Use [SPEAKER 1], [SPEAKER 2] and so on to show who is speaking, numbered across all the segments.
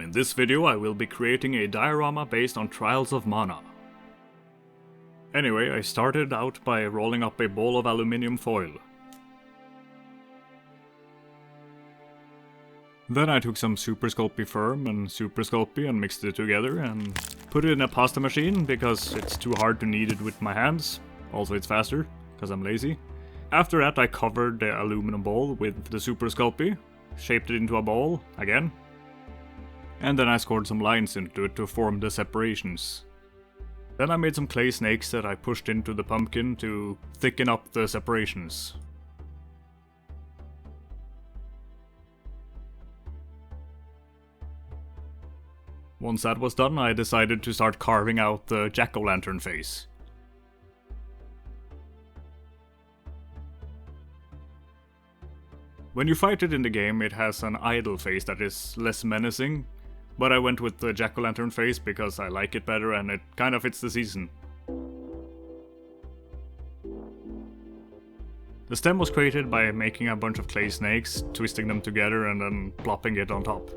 [SPEAKER 1] In this video I will be creating a diorama based on Trials of Mana. Anyway, I started out by rolling up a ball of aluminium foil. Then I took some Super Sculpey Firm and Super Sculpey and mixed it together and put it in a pasta machine because it's too hard to knead it with my hands. Also it's faster, because I'm lazy. After that I covered the aluminum ball with the Super Sculpey, shaped it into a ball, again. And then I scored some lines into it to form the separations. Then I made some clay snakes that I pushed into the pumpkin to thicken up the separations. Once that was done, I decided to start carving out the jack-o'-lantern face. When you fight it in the game, it has an idle face that is less menacing, but I went with the jack-o'-lantern face because I like it better and it kind of fits the season. The stem was created by making a bunch of clay snakes, twisting them together and then plopping it on top.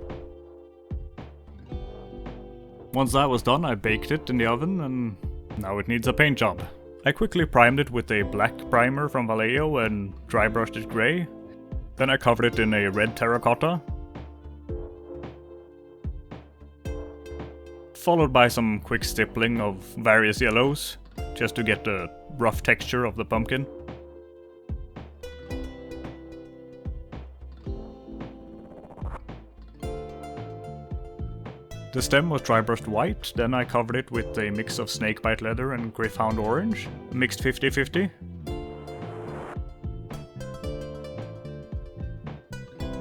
[SPEAKER 1] Once that was done, I baked it in the oven and now it needs a paint job. I quickly primed it with a black primer from Vallejo and dry brushed it grey. Then I covered it in a red terracotta, followed by some quick stippling of various yellows, just to get the rough texture of the pumpkin. The stem was dry brushed white, then I covered it with a mix of snakebite leather and Greyhound orange, mixed 50-50.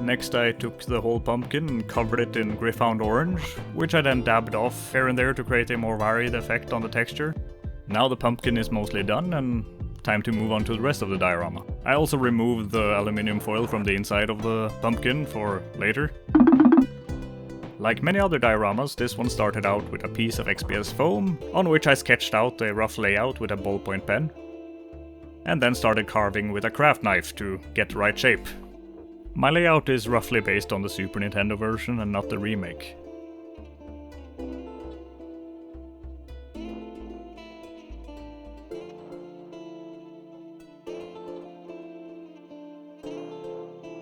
[SPEAKER 1] Next I took the whole pumpkin and covered it in Greyhound orange, which I then dabbed off here and there to create a more varied effect on the texture. Now the pumpkin is mostly done and time to move on to the rest of the diorama. I also removed the aluminium foil from the inside of the pumpkin for later. Like many other dioramas, this one started out with a piece of XPS foam, on which I sketched out a rough layout with a ballpoint pen, and then started carving with a craft knife to get the right shape. My layout is roughly based on the Super Nintendo version and not the remake.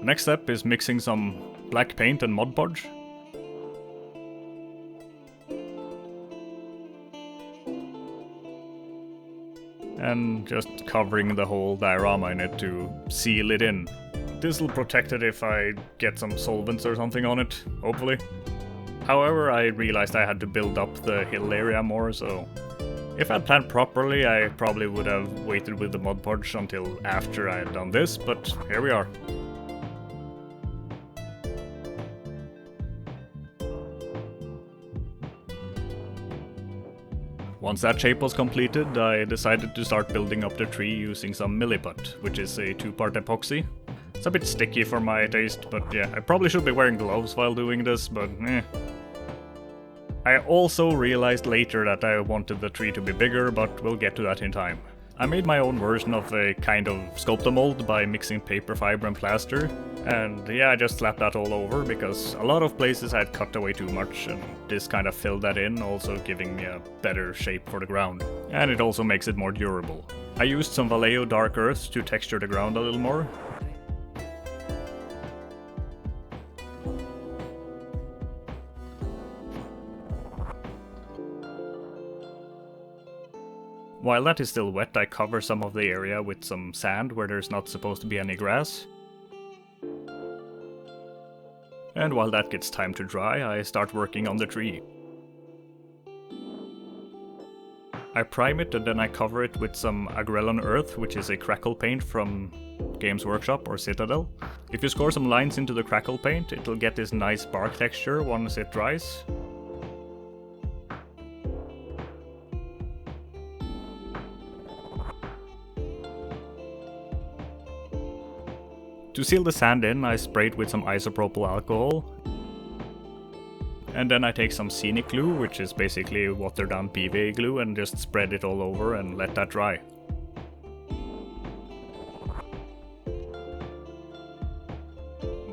[SPEAKER 1] Next step is mixing some black paint and Mod Podge. And just covering the whole diorama in it to seal it in. This will protect it if I get some solvents or something on it, hopefully. However, I realized I had to build up the hill area more, so if I'd planned properly, I probably would have waited with the Mod Podge until after I had done this, but here we are. Once that shape was completed, I decided to start building up the tree using some milliput, which is a 2-part epoxy. It's a bit sticky for my taste, but yeah, I probably should be wearing gloves while doing this, but eh. I also realized later that I wanted the tree to be bigger, but we'll get to that in time. I made my own version of a kind of sculptamold by mixing paper fiber and plaster, and yeah, I just slapped that all over because a lot of places I had cut away too much, and this kind of filled that in, also giving me a better shape for the ground. And it also makes it more durable. I used some Vallejo Dark Earth to texture the ground a little more. While that is still wet, I cover some of the area with some sand where there's not supposed to be any grass. And while that gets time to dry, I start working on the tree. I prime it and then I cover it with some Agrellan Earth, which is a crackle paint from Games Workshop or Citadel. If you score some lines into the crackle paint, it'll get this nice bark texture once it dries. To seal the sand in, I sprayed with some isopropyl alcohol. And then I take some scenic glue, which is basically watered down PVA glue, and just spread it all over and let that dry.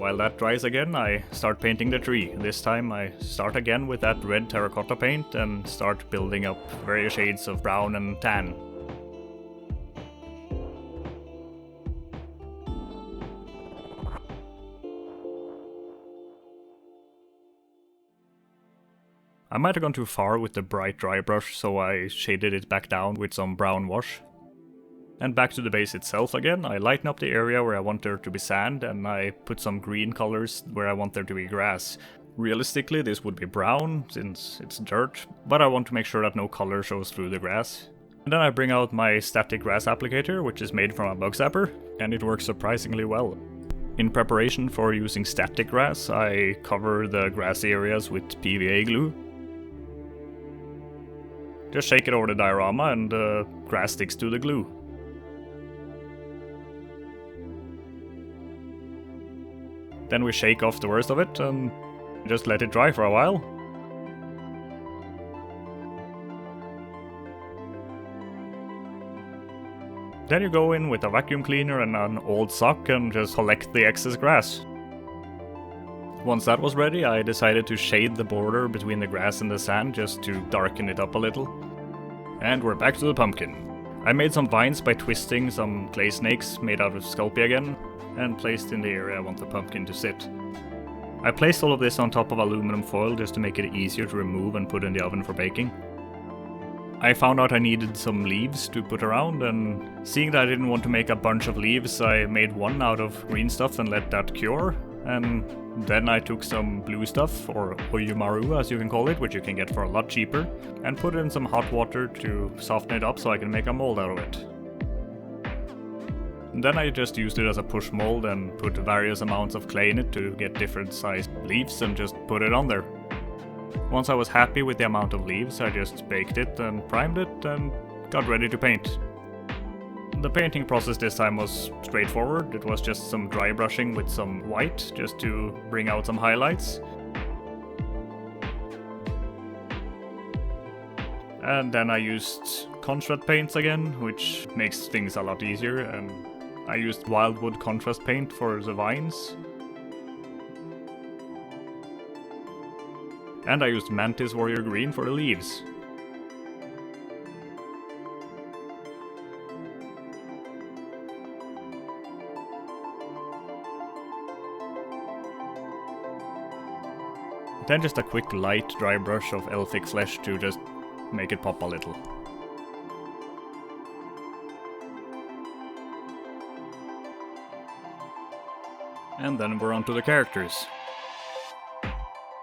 [SPEAKER 1] While that dries again, I start painting the tree. This time I start again with that red terracotta paint and start building up various shades of brown and tan. I might have gone too far with the bright dry brush, so I shaded it back down with some brown wash. And back to the base itself again, I lighten up the area where I want there to be sand, and I put some green colors where I want there to be grass. Realistically, this would be brown, since it's dirt, but I want to make sure that no color shows through the grass. And then I bring out my static grass applicator, which is made from a bug zapper, and it works surprisingly well. In preparation for using static grass, I cover the grassy areas with PVA glue. Just shake it over the diorama and the grass sticks to the glue. Then we shake off the worst of it and just let it dry for a while. Then you go in with a vacuum cleaner and an old sock and just collect the excess grass. Once that was ready, I decided to shade the border between the grass and the sand just to darken it up a little. And we're back to the pumpkin. I made some vines by twisting some clay snakes made out of Sculpey again, and placed in the area I want the pumpkin to sit. I placed all of this on top of aluminum foil just to make it easier to remove and put in the oven for baking. I found out I needed some leaves to put around, and seeing that I didn't want to make a bunch of leaves, I made one out of green stuff and let that cure. And then I took some blue stuff, or oyumaru as you can call it, which you can get for a lot cheaper, and put it in some hot water to soften it up so I can make a mold out of it. And then I just used it as a push mold and put various amounts of clay in it to get different sized leaves and just put it on there. Once I was happy with the amount of leaves, I just baked it and primed it and got ready to paint. The painting process this time was straightforward. It was just some dry brushing with some white just to bring out some highlights. And then I used contrast paints again, which makes things a lot easier, and I used wildwood contrast paint for the vines. And I used Mantis Warrior Green for the leaves. Then just a quick light dry brush of elfic flesh to just make it pop a little. And then we're on to the characters,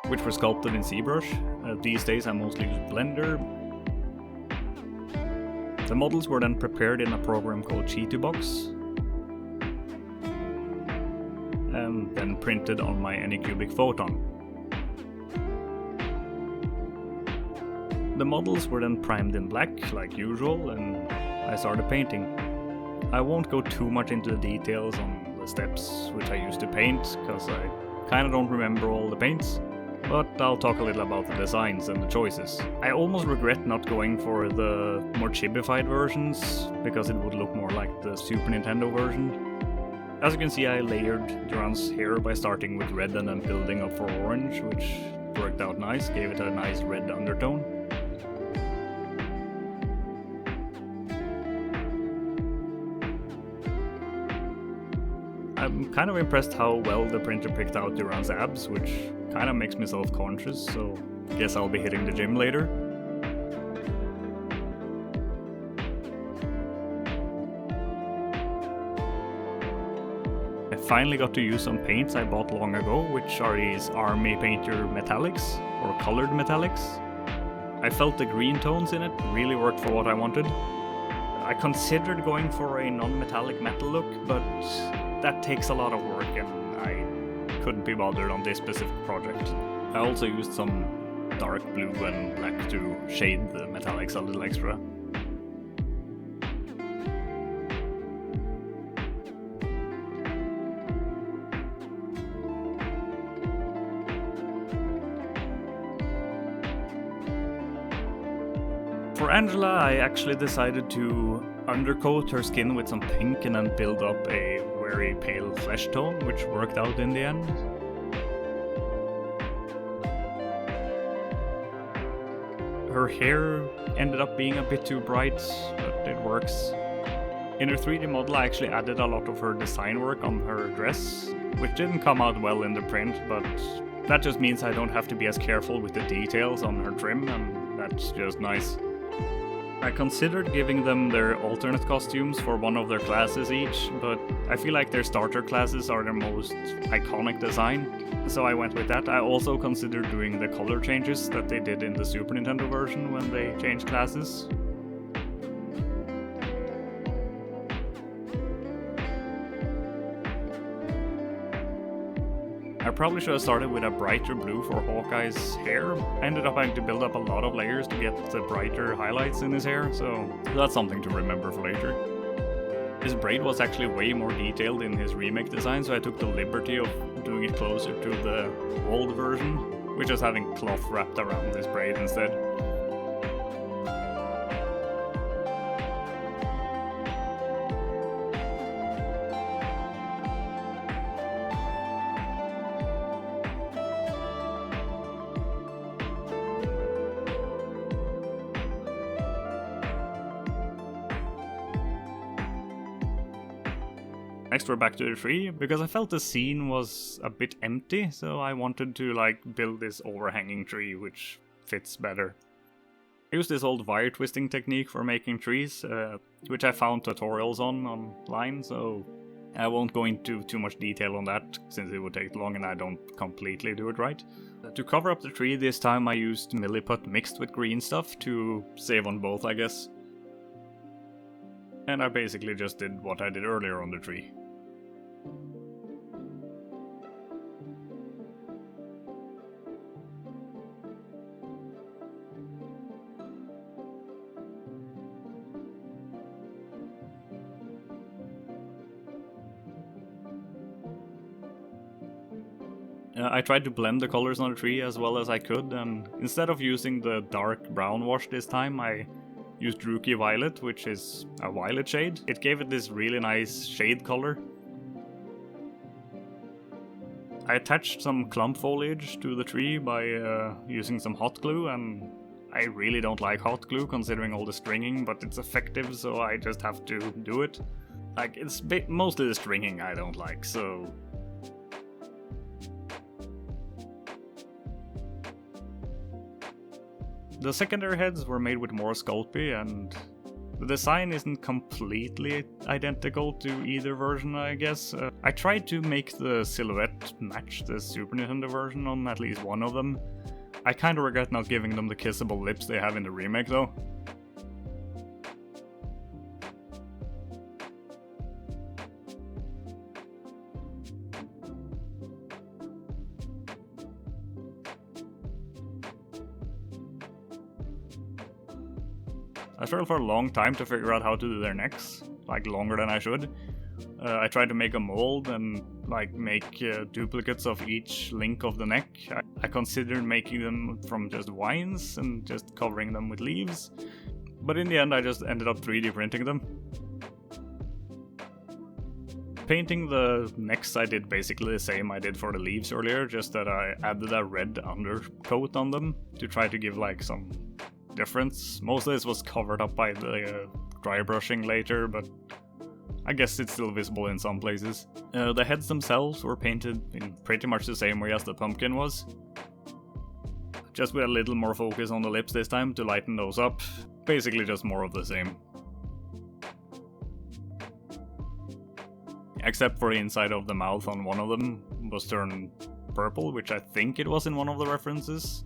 [SPEAKER 1] which were sculpted in ZBrush. These days I mostly use Blender. The models were then prepared in a program called Chitubox, and then printed on my Anycubic Photon. The models were then primed in black, like usual, and I started painting. I won't go too much into the details on the steps which I used to paint, because I kinda don't remember all the paints, but I'll talk a little about the designs and the choices. I almost regret not going for the more chibified versions, because it would look more like the Super Nintendo version. As you can see, I layered Duran's hair by starting with red and then building up for orange, which worked out nice, gave it a nice red undertone. I'm kind of impressed how well the printer picked out Duran's abs, which kind of makes me self-conscious, so guess I'll be hitting the gym later. I finally got to use some paints I bought long ago, which are these Army Painter metallics, or colored metallics. I felt the green tones in it really worked for what I wanted. I considered going for a non-metallic metal look, but that takes a lot of work and I couldn't be bothered on this specific project. I also used some dark blue and black to shade the metallics a little extra. For Angela, I actually decided to undercoat her skin with some pink and then build up a very pale flesh tone, which worked out in the end. Her hair ended up being a bit too bright, but it works. In her 3D model I actually added a lot of her design work on her dress, which didn't come out well in the print, but that just means I don't have to be as careful with the details on her trim, and that's just nice. I considered giving them their alternate costumes for one of their classes each, but I feel like their starter classes are their most iconic design, so I went with that. I also considered doing the color changes that they did in the Super Nintendo version when they changed classes. I probably should have started with a brighter blue for Hawkeye's hair. I ended up having to build up a lot of layers to get the brighter highlights in his hair, so that's something to remember for later. His braid was actually way more detailed in his remake design, so I took the liberty of doing it closer to the old version, which is having cloth wrapped around his braid instead. Next we're back to the tree, because I felt the scene was a bit empty, so I wanted to build this overhanging tree, which fits better. I used this old wire twisting technique for making trees, which I found tutorials on online, so I won't go into too much detail on that, since it would take long and I don't completely do it right. To cover up the tree this time I used milliput mixed with green stuff to save on both, I guess. And I basically just did what I did earlier on the tree. I tried to blend the colors on the tree as well as I could, and instead of using the dark brown wash this time, I used Rookie Violet, which is a violet shade. It gave it this really nice shade color. I attached some clump foliage to the tree by using some hot glue, and I really don't like hot glue considering all the stringing, but it's effective, so I just have to do it. It's mostly the stringing I don't like, so... The secondary heads were made with more Sculpey, and the design isn't completely identical to either version, I guess. I tried to make the silhouette match the Super Nintendo version on at least one of them. I kinda regret not giving them the kissable lips they have in the remake though. I struggled for a long time to figure out how to do their necks, longer than I should. I tried to make a mold and make duplicates of each link of the neck. I considered making them from just vines and just covering them with leaves, but in the end I just ended up 3D printing them. Painting the necks I did basically the same I did for the leaves earlier, just that I added a red undercoat on them to try to give some difference. Most of this was covered up by the dry brushing later, but I guess it's still visible in some places. The heads themselves were painted in pretty much the same way as the pumpkin was, just with a little more focus on the lips this time to lighten those up. Basically just more of the same. Except for the inside of the mouth on one of them was turned purple, which I think it was in one of the references.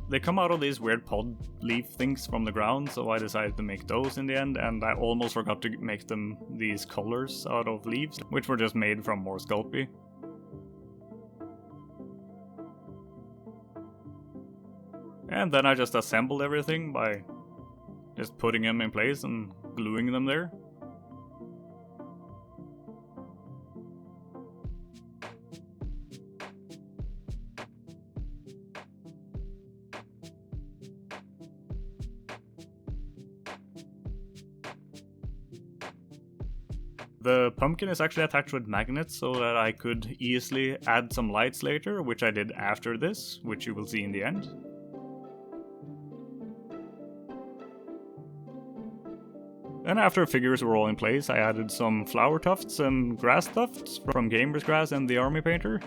[SPEAKER 1] They come out of these weird pod leaf things from the ground, so I decided to make those in the end, and I almost forgot to make them these colors out of leaves, which were just made from more Sculpey. And then I just assembled everything by just putting them in place and gluing them there. The pumpkin is actually attached with magnets so that I could easily add some lights later, which I did after this, which you will see in the end. And after figures were all in place, I added some flower tufts and grass tufts from Gamer's Grass and the Army Painter.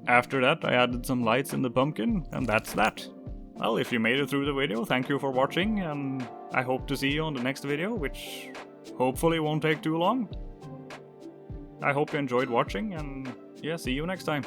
[SPEAKER 1] After that, I added some lights in the pumpkin, and that's that. Well, if you made it through the video, thank you for watching, and I hope to see you on the next video, which hopefully won't take too long. I hope you enjoyed watching, and yeah, see you next time.